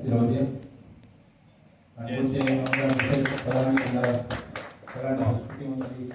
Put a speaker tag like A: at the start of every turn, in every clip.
A: विरोधी आणि पुढचे सगळ्यांना हॉस्पिटलमध्ये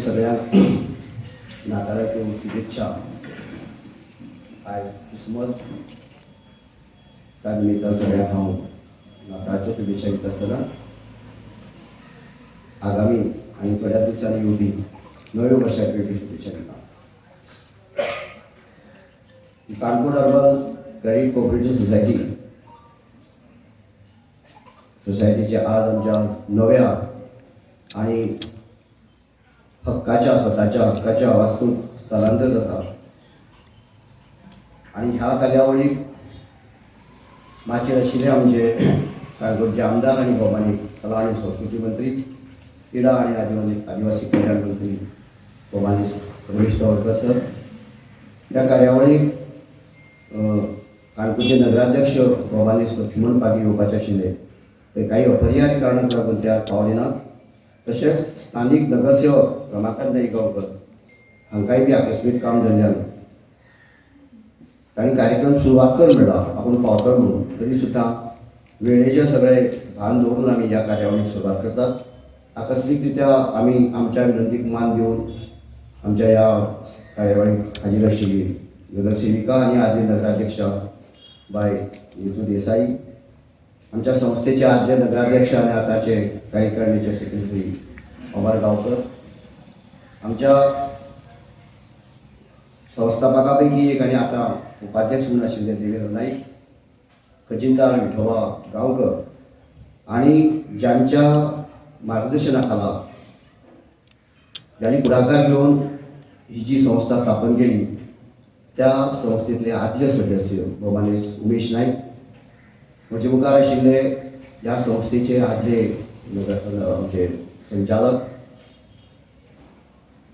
B: सगळ्यांक नाताळाच्यो शुभेच्छा. आयज क्रिसमस त्या निमित्तान सगळ्यांक हांव नाताळाच्यो शुभेच्छा दिता आसतना आगामी आनी थोड्या दिवसांनी येवपी नव्यो वर्साच्यो शुभेच्छा दिता. कानपूर अर्बन क्रेडिट कोऑपरेटिव्ह सोसायटीचे आज आमच्या नव्या आणि स्वताच्या हक्काच्या वास्तूक स्थलांतर जाता आणि ह्या कार्यावळीक माचयेर आशिल्ले आमचे काणकोणचे आमदार आणि भौमानीक कला आणि संस्कृती मंत्री, क्रीडा आणि आदिवासी कल्याण मंत्री भौमानीक रमेश तवडकर सर, ह्या कार्यावळीक काणकोणचे नगराध्यक्ष भौमानीक लक्ष्मण पागी येवपाचे आशिल्ले, ते काही अपरिहार्य कारणाक लागून ते आज पावले नात. तशेंच स्थानीक नगरसेवक रमाकांत नाईकगांवकर हांकांय बी आकस्मीक काम जाल्ल्यान तांणी कार्यक्रम सुरवात कर म्हणला आपूण पावतलो म्हणून, तरी सुद्दां वेळेचें सगळें भान दवरून आमी ह्या कार्यावळीक सुरवात करतात. आकस्मीक रित्या आमी आमच्या विनंतीक मान दिवन आमच्या ह्या कार्यावळीक हाजीर आशिल्ली नगरसेविका आनी आदी नगराध्यक्षा बाय नितू देसाई, आमच्या संस्थेचे आदले नगराध्यक्ष आणि आताचे कार्यकारिणीचे सेक्रेटरी अमर गांवकर, आमच्या संस्थापकांपैकी एक आणि आता उपाध्यक्ष म्हणून आशिल्ले देवेंद्र नाईक, खजिनदार विठोबा गांवकर आणि ज्यांच्या मार्गदर्शनाखाला ज्यांनी पुढाकार घेऊन ही जी संस्था स्थापन केली त्या संस्थेतले आदले सदस्य भौमानीस उमेश नाईक, म्हणजे मुखार आशिल्ले ह्या संस्थेचे आदले आमचे संचालक,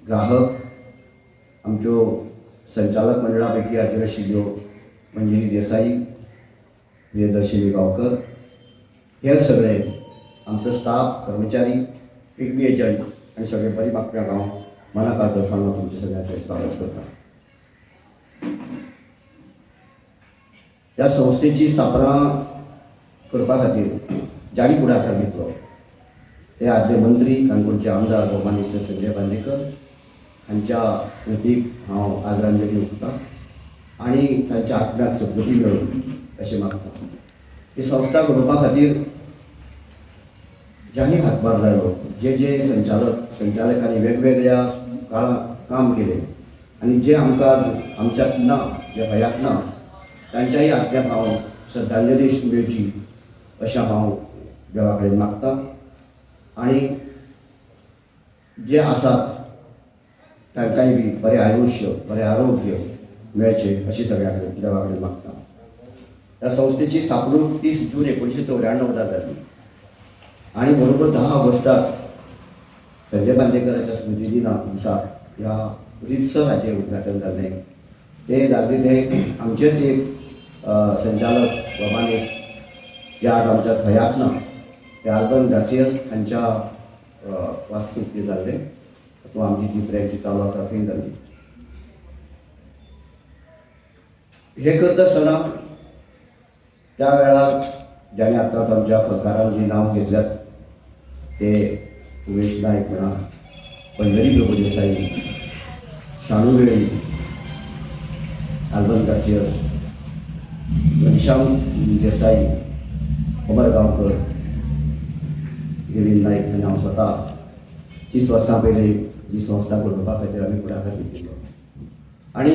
B: ग्राहक, आमच्यो संचालक मंडळा पैकी हाजीर आशिल्ल्यो मंजिरी देसाई, प्रियदर्शिनी गांवकर, हे सगळे आमचो स्टाफ, कर्मचारी, पिकवी एजंट आनी सगळे बरी म्हाका हांव मनाकात सांगून तुमचे सगळ्यांचें स्वागत करता. ह्या संस्थेची स्थापना करपा खातीर ज्यांनी पुढाकार घेतलो ते आदले मंत्री काणकोणचे आमदार भौमानीक संजय बांदेकर हांच्या कृतीक हांव आदरांजली ओंपता आनी तांच्या आत्म्याक सद्गती मेळोवन अशें मागता. ही संस्था घडोवपा खातीर ज्यांनी हातभार लायलो, जे संचालकांनी वेगवेगळ्या काळात काम केलें आनी जे आमकां आमच्यात ना, जे हयात ना, तांच्याही आत्म्याक हांव श्रद्धांजली मेळची अशें हांव देवा कडेन मागतां. आनी जे आसात तांकांय बी बरें आयुश्य, बरें आरोग्य मेळचें अशी सगळ्या कडेन देवा कडेन मागतां. ह्या संस्थेची स्थापणूक 30 जून 1994 जाली आनी बरोबर 10 ऑगस्टाक संजय बांदेकरांच्या स्मृती दिसा ह्या रितसर हाचें उद्घाटन जालें. ते जाल्ले ते आमचेच एक संचालक भौमानीक जे आज आमच्यात हयात ना, ते आल्बर्ट गार्सियस हांच्या वास्तूक ते जाल्ले. तो आमची जी प्रॅक्टीस चालू आसा थंय जाल्ली. हे करता आसतना त्या वेळार ज्यांनी आतांच आमच्या फलकारान जी नांव घेतल्यात ते उमेश नायक म्हणा, पंढरी प्रभू देसाई, शाणू वेळी, आल्बर्ट गार्सियस, घनश्याम देसाई, अमर गांवकर, देवेंद्र नाईक हांणी हांव स्वता 30 वर्सां पयलीं ही संस्था घडोवपा खातीर आमी फुडाकार घेतिल्लो आणि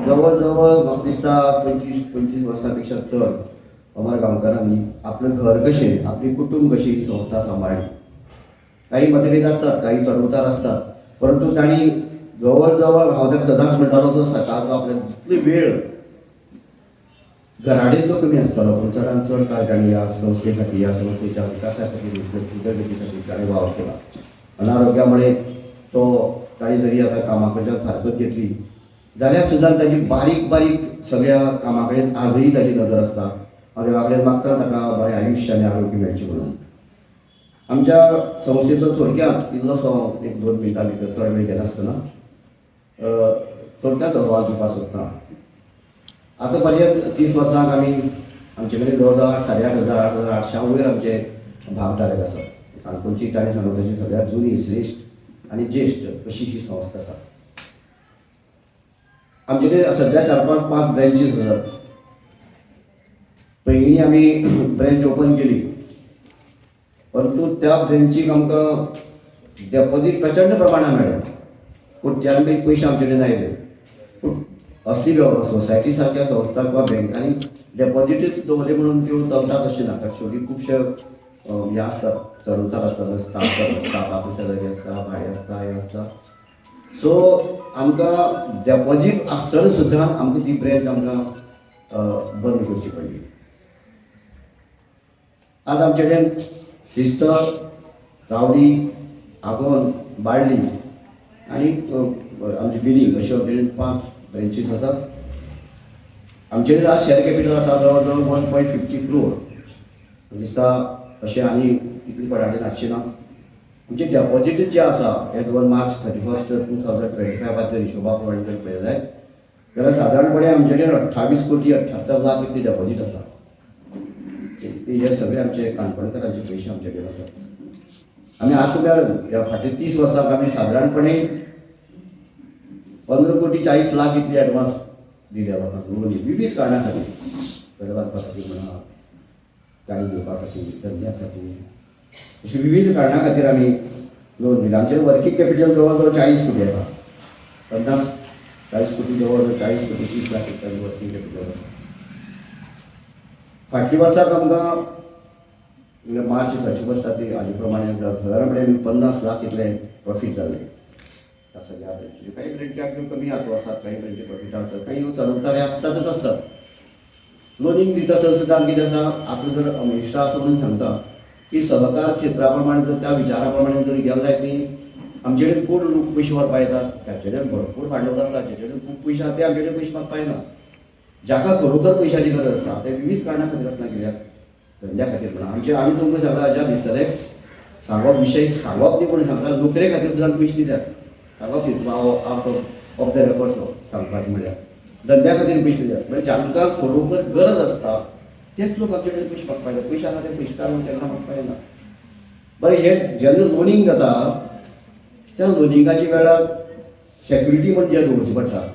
B: जवळ जवळ म्हाका दिसता 25 वर्सां पेक्षा चड अमर गांवकारांनी आपलं घर कशें, आपली कुटुंब कशी ही संस्था सांबाळली. काही मतभेद असतात, काही चढउतार असतात, परंतु तांणी जवळ जवळ हांव ताका सदांच म्हणटालो तो सकाळचो आपल्या जितली वेळ घराडेन तो कमी आसतालो, पूण चडांत चड काळ तांणी ह्या संस्थे खातीर, ह्या संस्थेच्या विकासा खातीर, उदरगती खातीर ताणें वावर केला. अनारोग्यामुळे तो ताणें जरी आतां कामा कडच्यान फारकत घेतली जाल्यार सुद्दां ताची बारीक बारीक सगळ्या कामा कडेन आजही ताची नजर आसता. हांव देवा कडेन मागता ताका बरें आयुश्य आनी आरोग्य मेळचें म्हणून. आमच्या संस्थेचो थोडक्यात इल्लोसो 1-2 मिनटां भितर चड वेळ घेनासतना थोडक्यात अहवाल दिवपाक सोदतां. आतां पर्यंत 30 वर्सांक आमी आमचे कडेन जवळ जवळ 8,500 वयर आमचे भागधारक आसात. काणकोणची ताणें सांगला तशी सगळ्यांत जुनी, श्रेश्ठ आनी ज्येश्ठ अशी ही संस्था आसा. आमचे कडेन सध्या 4-5 ब्रँचीस आसात. पयलीं आमी ब्रँच ओपन केली, परंतु त्या ब्रँचीक आमकां डेपॉझीट प्रचंड प्रमाणात मेळ्ळें, कोट्यांबी पयशे आमचे कडेन आयले. पूण असली सोसायटी सारक्या संस्था किंवा बँकांनी डेपॉझिटच दवरले म्हणून त्यो चलतात अशें ना. कारण शेवटी खुबशे हे आसतात, चडउतार आसतात, स्टाफ आसा, सॅलरी आसता, भाडें आसता, हें आसता. सो आमकां डेपॉझीट आसतना सुद्दां आमकां ती ब्रँच आमकां बंद करची पडली. आज आमचे कडेन श्रीस्थळ, चावडी, आगोंद, बाळ्ळी आनी आमची बिलिंग अश्यो आमचे कडेन 5 ब्रँचीस आसात. आमचे कडेन आज शेअर कॅपिटल आसा जवळ जवळ 1.50 crore. दिसता अशें आनी इतली पडाटे आसचें ना. आमचे डेपॉझीट जे आसा एज ऑन March 31, 2025 जर हिशोबा प्रमाणे जर पळयलें जाल्यार सादारणपणे आमचे कडेन 28,78,00,000 इतली डेपॉझीट आसा. हे सगळे आमचे काणकोणकारांचे पयशे आमचे कडेन आसात. आमी आतां ह्या फाटले 30 वर्सांक आमी सादारणपणे 15,40,00,000 इतली एडवान्स दिल्या लोकांक लोन विविध कारणां खातीर, घर बांदपा खातीर म्हणा, गाडी घेवपा खातीर, धंद्या खातीर, अशी विविध कारणां खातीर आमी लोन दिला. आमचे वर्कींग कॅपिटल जवळ जवळ 40 कोटी आसा. 40 कोटी जवळ जवळ 40 कोटी 30 लाख रुपयांनी वर्कींग कॅपिटल आसा. फाटल्या वर्साक आमकां March 31 हाजे प्रमाणे सादारणपणे 50 लाख इतले प्रॉफीट जाल्ले त्या सगळ्या ब्रँची. काही ब्रँची आपल्यो कमी हातू आसात, काही ब्रँची प्रॉफिट आसात, काही चलवतारे आसतातच आसतात. लोनिंग दिता सुद्दां कितें आसा, आतां जर अमेरिका असं म्हणून सांगता की सहकार क्षेत्रा प्रमाणे जर त्या विचारा प्रमाणे जर गेले जायत न्ही, आमचे कडेन कोण लोक पयशे व्हरपा येतात, ताचे कडेन भरपूर भांडवल आसा, जाचे कडेन खूब पयशे आसा ते आमचे कडेन पयशे मागपा येना. जाका खरोखर पयशांची गरज आसा ते विविध कारणां खातीर आसना, कित्याक धंद्या खातीर म्हणा. आमी तुमकां सांगला हाज्या भितरे सांगप विशय सांगप न्ही, कोणी सांगता नोकरे खातीर सुद्दां पयशे दिल्यात. सांगप न्ही, आवट ऑफ द रेकॉर्ड सांगपाचें म्हळ्यार धंद्या खातीर पयशे दिल्यात. म्हणजे जांकां खरोखर गरज आसता तेच लोक आमचे कडेन पयशे मागपा येतात. पयशे आसा ते पयशे काडून केन्ना मागपा येना. बरें, हे जेन्ना लोनिंग जाता त्या लोनिंगाच्या वेळार सेक्युरिटी म्हणजे दवरची पडटा.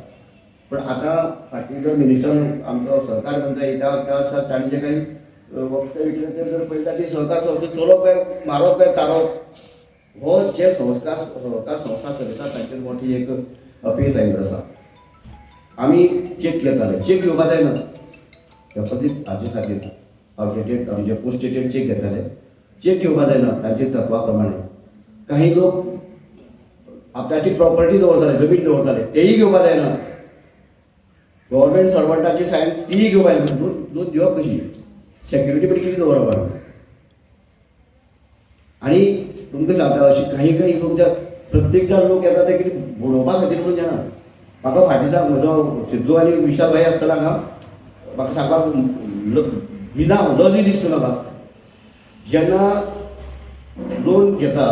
B: पण आतां फाटली जर मिनिस्टर आमचो सहकार मंत्री येता त्या आसा, ताणें जे काही वक्तव्य केलें तें जर पळयता ती सहकार संस्था चलोवप काय मारप काय तारोवप, हो जे सहकार संस्था चलयता तांचेर मोठी एक अपेस आयिल्लो आसा. आमी चेक घेताले, चेक घेवपा जायना डेपॉझीट हाजे खातीर. आउटडेटेड म्हणजे पोस्ट डेटेड चेक घेताले, चेक घेवपा जायना तांचे तत्वा प्रमाणे. काही लोक आपल्याची प्रॉपर्टी दवरताले, जमीन दवरताले, तेही घेवपा जायना. गव्हर्मेंट सर्वंटाची सायन तीय घेवपा जायना. लोन दिवप कशी, सेक्युरिटी पण कितें दवरप आमी. आनी तुमकां सांगता अशी काही लोक ज्या प्रत्येक जण लोक येता ते कितें बुडोवपा खातीर म्हणून येना. म्हाका फाटीं सांग, म्हजो सिद्धू आनी विशाल भाई आसतना हांगा म्हाका सांगपाक भिना लज दिसता म्हाका. जेन्ना लोन घेता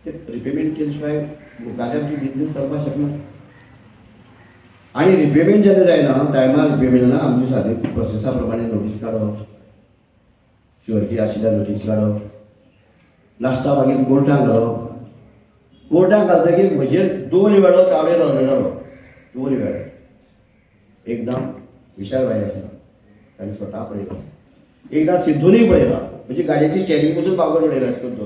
B: ते रिपेमेंट केले शिवाय मुखार आमची बिजनेस चलपाक शकना. आणि रिपेमेंट जेन्ना जायना, टायमार रिपेमेंट जायना, आमची सादी प्रोसेसा प्रमाणे नोटीस काडप, शुअरिटी आशिल्ल्या नोटीस काडप, लास्टा मागीर कोर्टाक घालप. कोर्टाक घालतकीर म्हजेर 2 वेळो चावेर हल्लो जालो. 2 वेळा. एकदां विशाल भाई आसा ताणें स्वता पळयलो, एकदां सिद्धूनय पळयला. म्हणजे गाडयेची स्टेरींग पसून पावगर उडयला अशें करून तो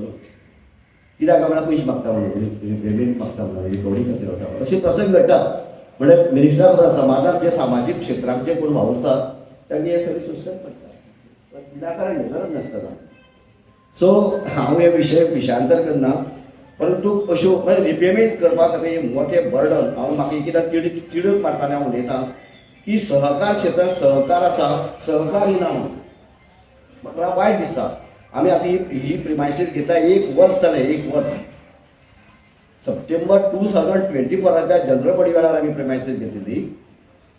B: कित्याक काय म्हणल्यार पयशे मागता म्हणून, रिपेमेंट मागता म्हणून, रिकवरी खातीर वता. अशे प्रसंग घडटात. म्हणजे मिनिस्टरा बरोबर समाजात जे सामाजीक क्षेत्रांत जे कोण वावुरतात तांणी हे सगळें सोंसचें पडटा विनाकारण गरज नासतना. सो हांव हे विशयांतर करना, परंतु अश्यो म्हणजे रिपेमेंट करपा खातीर मोठें बर्डन हांव म्हाका एकदां तिडक मारतना हांव उलयतां की सहकार क्षेत्रांत सहकार आसा, सहकार ना म्हणून म्हाका वायट दिसता. आमी आतां ही प्रिमायसीस घेता 1 वर्स जालें, 1 वर्स सप्टेंबर 2024 जनरल बॉडी वेळार आमी प्रिमायसीस घेतिल्ली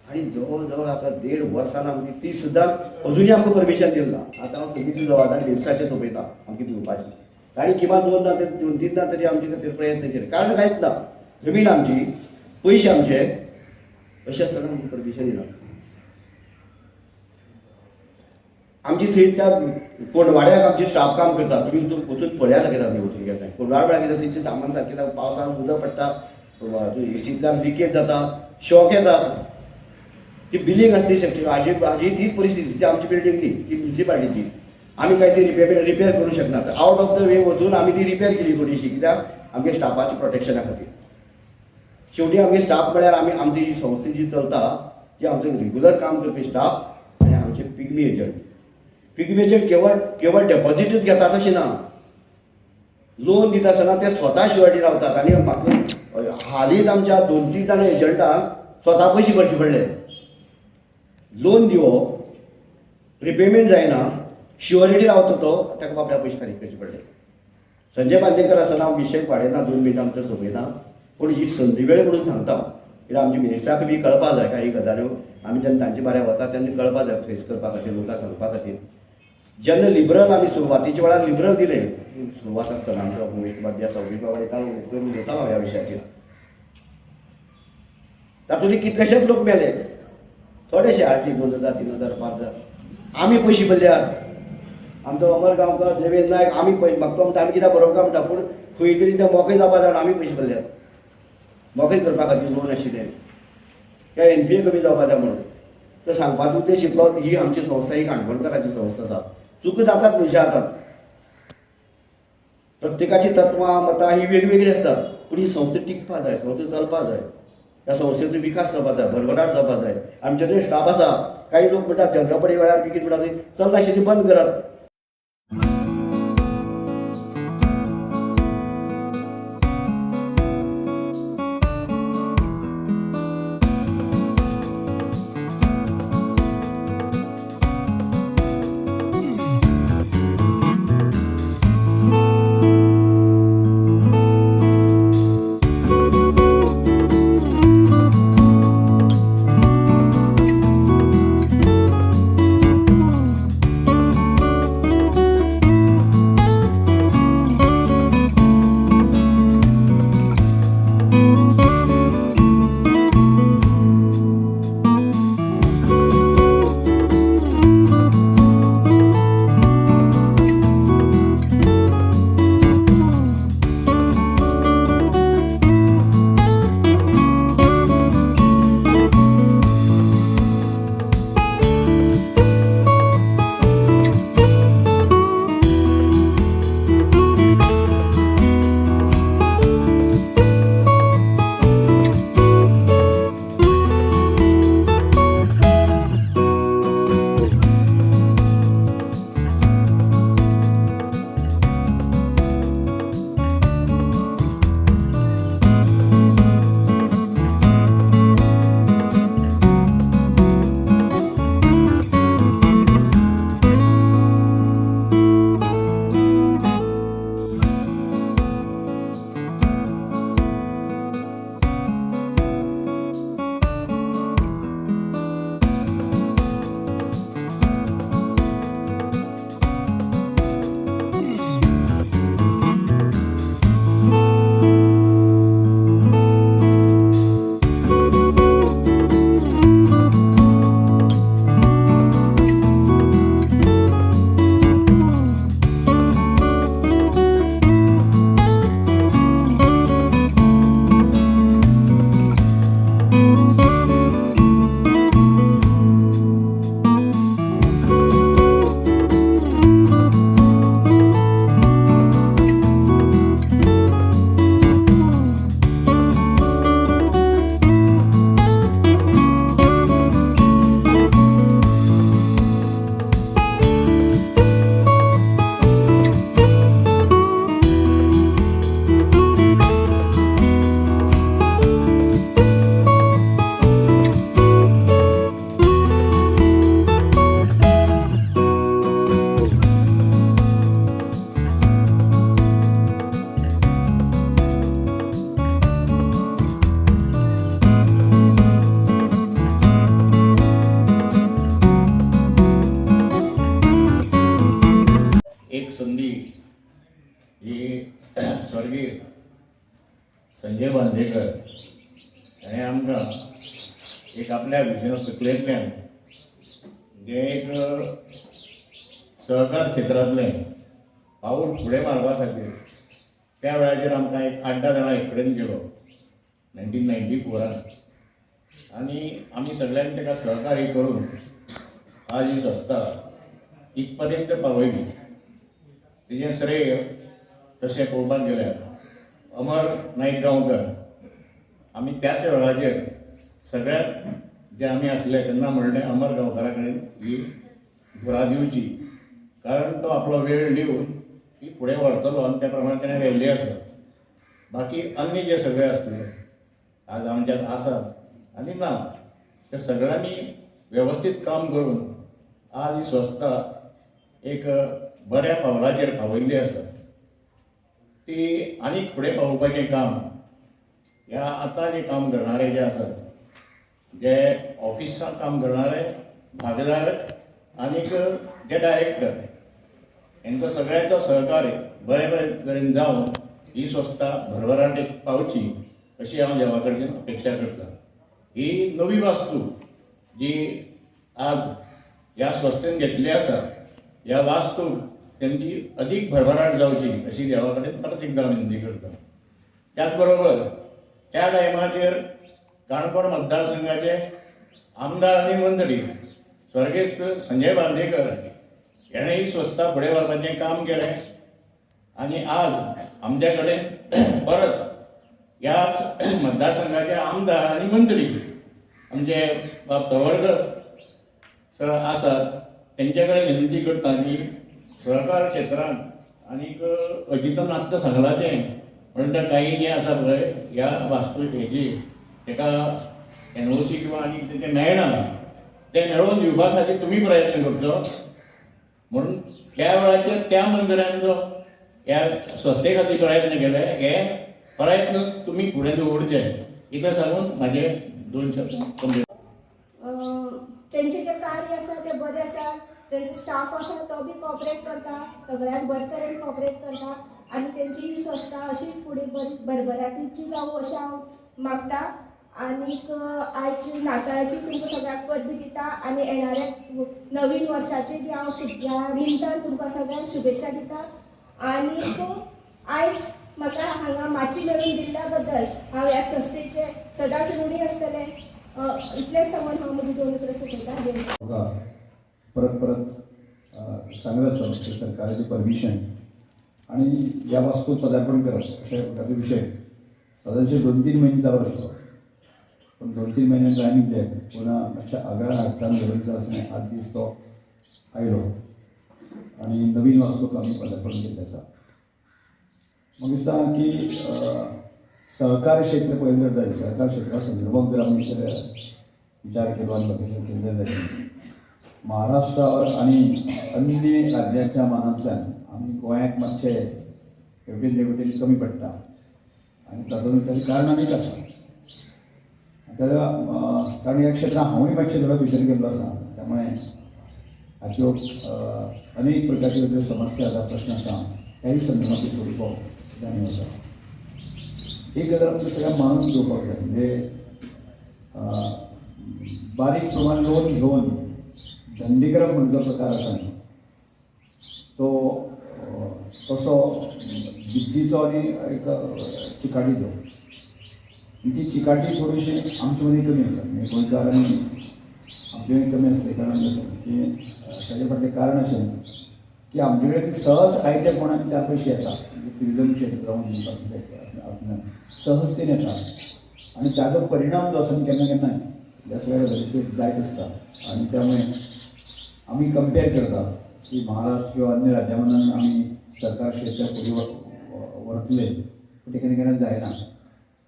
B: आनी जवळ जवळ आतां 1.5 वर्सान आमची ती सुद्दां अजुनूय आमकां परमिशन दिलें ना. आतां हांव समिती जबाबदार दिवसाचेर सोंपयतां आमकां दिवपाची. ताणी किमान 2-3 तरी आमचे खातीर प्रयत्न केले. कारण कांयच ना, जमीन आमची, पयशे आमचे, अशें आसतना आमकां परमिशन दिना. आमची थंय त्या कोंडवाड्याक आमची स्टाफ काम करता. तुमी वचून पळया दाखयता थंय वचून गेले कोंडवाड्याक कितें थंयचें सामान सारकें पावसान उदक पडटा, एसींतल्यान लिकेज जाता, शॉक येतात. ती बिलींग आसता ती सेक्टर हाजी तीच परिस्थिती. ती आमची बिल्डींग ती म्युन्सिपालिटीची. आमी काय ती रिपेर करूं शकनात. आवट ऑफ द वे वचून आमी ती रिपेर केली थोडीशी, कित्याक आमच्या स्टाफाच्या प्रोटेक्शना खातीर. शेवटी आमगे स्टाफ म्हळ्यार आमची ही संस्था जी चलता ती आमचो रेग्युलर काम करपी स्टाफ आनी आमचे पिगमी एजंट. पिगमी एजंट केवळ डेपॉझिटूच घेतात अशें ना, लोन दिता आसतना ते स्वता शुअरिटी रावतात. आनी म्हाका हालींच आमच्या 2-3 जाणां एजंटांक स्वता पयशे भरचे पडले. लोन दिवप, रिपेमेंट जायना, शुअरिटी रावता तो, ताका बाबड्या पयशे फारीक करचे पडले. संजय बांदेकर आसतना हांव विशय वाडयना, 2 मिनटां भितर सोंपयता. पूण ही संदी वेळ म्हणून सांगता कित्याक आमच्या मिनिस्टराक बी कळपा जाय काही गजाल्यो. आमी जेन्ना तांचे बारे वता तेन्ना कळपा जाय फेस करपा खातीर, लोकांक सांगपा खातीर. जेन्ना लिबरल आमी सुरवातीच्या वेळार लिबरल दिले, सुरवात आसतना आमचो उमेश कुमार आसा उलयतालो ह्या विशयाचेर. तातूंत कितलेशेच लोक मेले, थोडेशे हार्डली 2,000, 3,000, 5,000. आमी पयशे भरल्यात. आमचो अमर गांवकार देवेंद्र नायक आमी म्हाका म्हणटा आमी कित्याक बरोवंक म्हणटा, पूण खंय तरी ते मोकळे जावपा जाय आमी पयशे भरल्यात. मोकळे करपा खातीर लोन आशिल्लें, त्या NPA कमी जावपा जाय म्हणून. तर सांगपाचो उद्देश इतलो, ही आमची संस्था ही काणकोणकारांची संस्था आसा. चूक जातात मनशा हातांत. प्रत्येकाची तत्वां मतां ही वेगवेगळी आसतात, पूण ही संस्था टिकपा जाय, संस्था चलपा जाय. ह्या संस्थेचो विकास जावपा जाय, भरभराट जावपा जाय. आमचे कडेन स्टाफ आसा, काही लोक म्हणटात चंद्रपडी वेळार बी कितें म्हणटात चलना अशें ती बंद करात.
C: बांदेकर हाणें आमकां एक आपल्या भितर तकलेंतल्यान जे एक सहकार क्षेत्रांतलें पाऊल फुडें मारपा खातीर त्या वेळाचेर आमकां एक 8-10 जाणां एक कडेन केलो 1994 आनी आमी सगळ्यांनी ताका सहकार्य करून आज ही संस्था इथपर्यंत पावयली. तेजें श्रेय तशें पळोवपाक गेल्यार अमर नायक गांवकर आमी त्याच वेळाचेर सगळ्यात जे आमी आसले तेन्ना म्हणलें अमर गांवकारा कडेन ही धुरा दिवची, कारण तो आपलो वेळ दिवन ती फुडें व्हरतलो आनी त्या प्रमाणे ताणें व्हेल्ली आसा. बाकी अन्य जे सगळे आसले आज आमच्यात आसात आनी ना ते सगळ्यांनी वेवस्थीत काम करून आज ही संस्था एक बऱ्या पावलाचेर पावयल्ली आसा. ती आनीक फुडें पावोवपाचें काम ह्या आतां जे काम करणारे जे आसात, जे ऑफिसांत काम करणारे भागधारक आनीक जे डायरेक्टर हांकां सगळ्यांचो सहकार्य बरे तरेन जावन ही संस्था भरभराटेक पावची अशी हांव देवा कडच्यान अपेक्षा करता. ही नवी वास्तू जी आज ह्या संस्थेन घेतली आसा ह्या वास्तूक तेंची अदीक भरभराट जावची अशी देवा कडेन परत एकदां विनंती करता. त्याच बरोबर त्या टायमाचेर काणकोण मतदारसंघाचे आमदार आनी मंत्री स्वर्गेस्त संजय बांदेकर हेणें ही संस्था फुडें व्हरपाचें काम केलें आनी आज आमचे कडेन परत ह्याच मतदारसंघाचे आमदार आनी मंत्री आमचे बाब तवडकर सर आसात. तेंचे कडेन विनंती करता की सहकार क्षेत्रांत आनीक अजितन आत्तां सांगलां तें म्हणटा काही जें आसा पळय ह्या वास्तू हेची ताका NOC किंवा आनी तें मेळना तें मेळोवन दिवपा खातीर तुमी प्रयत्न करचो म्हणून त्या वेळाचेर त्या मंत्र्यान जो ह्या संस्थे खातीर प्रयत्न केले हे प्रयत्न तुमी फुडें दवरचे इतलें सांगून म्हाजे 2 शब्द.
D: तेंचे जे कार्य आसा ते बरें आसा, तेंचो स्टाफ आसा तो बी कॉपरेट करता, सगळ्यांक बरे तरेन कॉपरेट करता आनी तेंची ही संस्था अशीच फुडें भरभराटीची जावं अशें हांव मागता. आनीक आयज नाताळाची तुमकां सगळ्यांक पदवी दिता आनी येणाऱ्या नवीन वर्साची बी हांव ह्या निमतान तुमकां सगळ्यांक शुभेच्छा दिता. आनीक आयज म्हाका हांगा माची मेळून दिल्ल्या बद्दल हांव ह्या संस्थेचे सदांच ऋणी आसतलें. इतलेंच सांगून हांव म्हजी 2 उतरां सोंपयता.
A: परत सांगत की सरकाराची परमिशन आणि ह्या वास्तूक पदार्पण करप अशे प्रकारचे विशय साधारणशे 2-3 महिने चालू आसलो. पण 2-3 महिन्यांनी आनी कितें पुन्हा मातशें आगाळ हाडटान दवरता आसतना आज दीस तो आयलो आनी नवीन वास्तूक आमी पदार्पण केल्लें आसा. म्हाका दिसता की सहकार क्षेत्र पळयलें जाल्यार सहकार क्षेत्रा संदर्भात जर आमी विचार केलो आनी बाकीचें केल्लें जाल्यार महाराष्ट्र आनी अन्य राज्याच्या मानांतल्यान आमी गोंयांत मातशे हेवटेन कमी पडटा आनी तातूंत ताजें कारण आनीक आसा. कारण ह्या क्षेत्रांत हांवूय मातशें थोडो भितर गेल्लो आसा, त्यामुळे हाच्यो अनेक प्रकारच्यो ज्यो समस्या आसा प्रश्न आसा त्याही संदर्भात थोडी जाणीव आसा. एक गजाल आमकां सगळ्यांक मानून घेवपाक जाय, म्हणजे बारीक प्रमाण लोन घेवन धंदीकरण म्हणटो प्रकार आसा न्ही तो तसो जिद्दीचो आनी एक चिकाटीचो. ती चिकाटी थोडीशी आमचे मदीं कमी आसा, म्हणजे गोंयकार आनी आमचे मदीं कमी आसले कारण आसा की ताजे फाटलें कारण अशें की आमचे कडेन सहज आयच्या कोणाक 4 पयशे येता, ट्युरिजम क्षेत्र जावन सहजतेन येता आनी ताजो परिणाम जो आसा केन्ना केन्ना ह्या सगळ्या गजालीचेर जायत आसता. आनी त्यामुळे आमी कंपेर करता की महाराष्ट्र किंवा अन्य राज्या मनान आमी सरकार क्षेत्र फुडें व्हरतले पूण ते केन्ना केन्ना जायना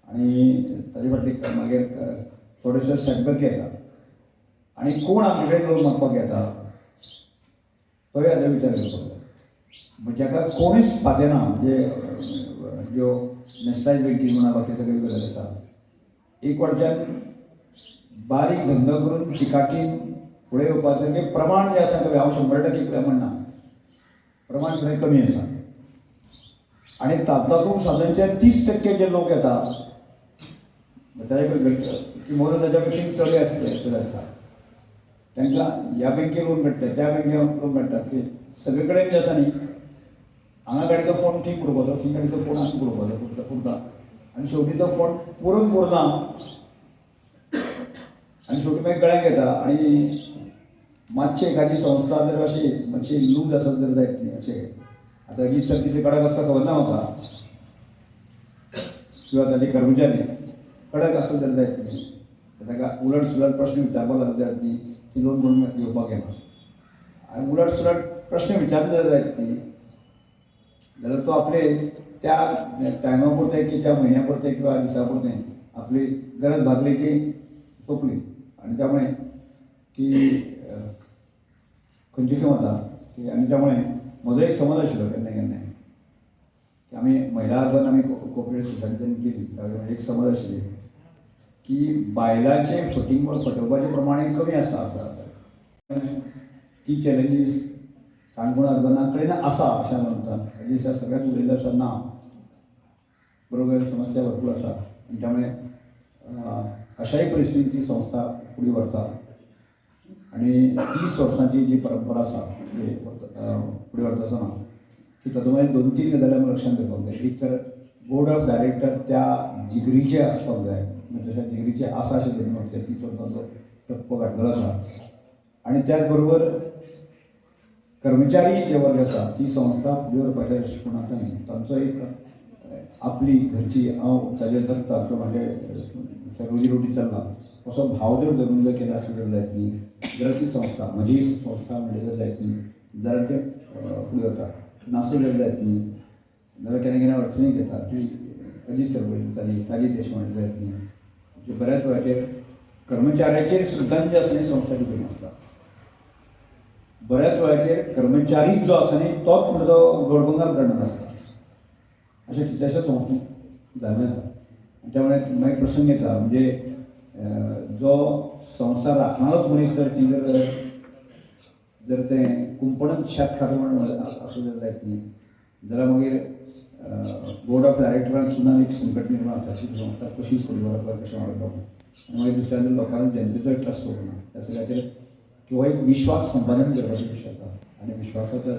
A: आनी ताजे फाटले मागीर थोडेशे सेटबॅक येता. आनी कोण आमचे कडेन लोन मागपाक येता तोय हाजो विचार करपाक जाय. म्हणजे जाका कोणीच फातेना, म्हणजे ज्यो नॅशनलायज बँकिंग म्हणा बाकी सगळे गजाली आसा, एक वटच्यान बारीक धंदो करून चिकाटीन फुडें येवपाचें एक प्रमाण जें आसा हांव 100% फुडें म्हणना, प्रमाण थंय कमी आसा. आनी तातूंत सादारणचे 30% जे लोक येता त्याच्या किंवा त्याच्यापेक्षा चड आसता तांकां ह्या बँकेन लोन मेळटा त्या बँकेन लोन मेळटा की सगळे कडेन जे आसा न्ही हांगा गाडीचो फोंड ठीक उडोवपाचो थंय गाडीचो फोंड हांगा उडोवपाचो पुरता आनी शेवटी तो फोंड पुरना आनी शेवटी मागीर गळ्याक येता आनी मातशें एखादी संस्था जर अशी मातशी लूज आसत जर जायत न्ही अशें आतां ही सर कितें कडक आसता खबर ना म्हाका किंवा ताजे कर्मचारी कडक आसत जर जायत न्ही ताका उलट सुलट प्रश्न विचारपाक लागत जायत न्ही ती लोन म्हणून येवपाक येना आनी उलट सुलट प्रश्न विचारले जर जायत न्ही जाल्यार तो आपले त्या टायमा पुरते की त्या म्हयन्या पुरते किंवा दिसा पुरते आपली गरज भागली की सोंपली आनी त्यामुळे की खंयचे खंय वता की आनी त्यामुळे म्हजो एक समज आशिल्लो केन्ना केन्नाय की आमी महिला अर्बन आमी कोऑपरेटीव सोसायटीन केली ताका एक समज आशिल्ली की बायलांचे फटोवपाचें प्रमाण कमी आसा ती चॅलेंजीस काणकोण अर्बना कडेन आसा अशें म्हणटा ह्या दिसा सगळ्यात उलयल्लें आसा ना बरोबर समस्या भरपूर आसा आनी त्यामुळे अशाय परिस्थितीत ती संस्था फुडें व्हरता आनी 30 वर्सांची जी परंपरा आसा फुडें व्हरता आसतना की तातूंत 2-3 गजाली आमी लक्षांत दवरपाक जाय एक तर बोर्ड ऑफ डायरेक्टर त्या जिगरीचे आसपाक जाय म्हणजे तशें जिगरीचे आसा अशें तरेन म्हणटा 30 वर्सांचो टप्पो गाठलेलो आसा आनी त्याच बरोबर कर्मचारी जे वर्ग आसा ती संस्था फुडें व्हरपाच्या दृश्टिकोनांतल्यान तांचो एक आपली घरची हांव ताजेर जगता तो म्हाजे रोजी रोटी चल्ला असो भाव जर धरून जर केला आसत जायत न्ही जाल्यार ती संस्था म्हजी संस्था म्हणली जर जायत न्ही जाल्यार ते फुडें वता नासूं जर जायत न्ही जाल्यार केन्ना केन्ना अडचणीक येता ती अदीक चळवळी ताजी देश म्हणली जायत न्ही म्हणजे बऱ्याच वेळाचेर कर्मचाऱ्याचेर सुद्दां जे आसा न्ही संस्था डिपेंड आसता बऱ्याच वेळाचेर कर्मचारी जो आसा न्ही तोच म्हणटा तो गडबंगाल करणार आसता अशें कितल्याश्या संस्थेक जाल्लें आसा त्यामुळे मागीर प्रसंग येता म्हणजे जो संस्था राखणारोच मनीस जर ती जर तें कुंपणांत शेत खाता म्हणून आसूं जर जायत न्ही जाल्यार मागीर बोर्ड ऑफ डायरेक्टरान सुद्दां एक संकट निर्माण जाता ती संस्था कशी फुडें व्हरप कशें वाडोवप आनी मागीर दुसऱ्या लोकांक जनतेचो ट्रस्ट उरना त्या सगळ्याचेर किंवा एक विश्वास संपादन करपाची गोश्ट जाता आनी विश्वासाचो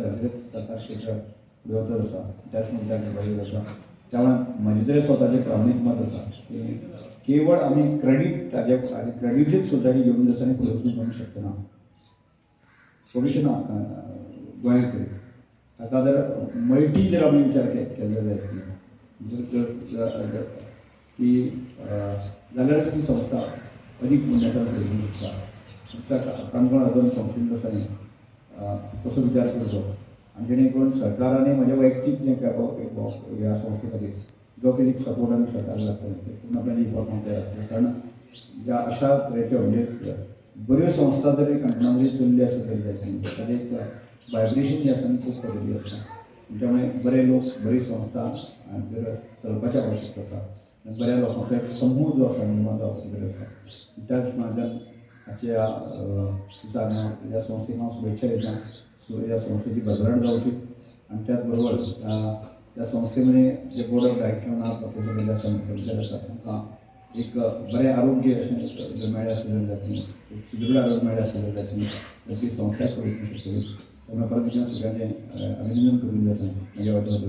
A: सरकार क्षेत्र फुडें वचत आसा त्याच मुद्द्याक गरज आसा त्यामुळे म्हजे तरी स्वताचें प्रामाणीक मत आसा की केवळ आमी क्रेडीट ताजे क्रेडीटूच सोसायटी घेवन आसा आनी फुडें वचून करूंक शकना भविश्य ना गोंयांत तरी ताका जर मल्टी जर आमी विचार केल्लो जायत की जाल्यारच ती संस्था अदीक उन्नतान फुडें शकता काणकोण अर्बन संस्थेन आसा न्ही तसो विचार करचो आनी जेणे करून सरकारांनी म्हजें वैयक्तीक जें ह्या संस्थे खातीर जो कितें सपोर्ट आमी सरकाराक लागतले ते पूर्ण आपल्याला दिवपाक तयार आसता कारण ज्या अशा तरेच्यो म्हणजे बऱ्यो संस्था जर काणकोणा मदीं चल्ली आसत तरी ताजें एक वायब्रेशन जें आसा न्ही खूब पद्धती आसता त्यामुळे बरे लोक बरी संस्था भितर चलपाची आवश्यकता आसा बऱ्या लोकांचो एक समूह जो आसा निर्माण जावपाची गरज आसा त्या दृश्टिकोनांतल्यान हाच्या दिसाक ह्या संस्थेक हांव शुभेच्छा दिता ह्या संस्थेची भरभराट जावची आनी त्याच बरोबर त्या संस्थे मदें जे बोर्ड ऑफ डायरेक्टरान आज प्रोफेसर केल्ले आसा कर्मचारी आसा तांकां एक बरें आरोग्य अशें जर मेळ्ळें आसलें जाल्यार एक सुदृढ आरोग्य मेळ्ळें आसलें जाल्यार ती संस्था फुडें वचूंक शकतली त्यामुळे परत एकदां सगळ्यांचें अभिनंदन करून जाता म्हज्या वाटेन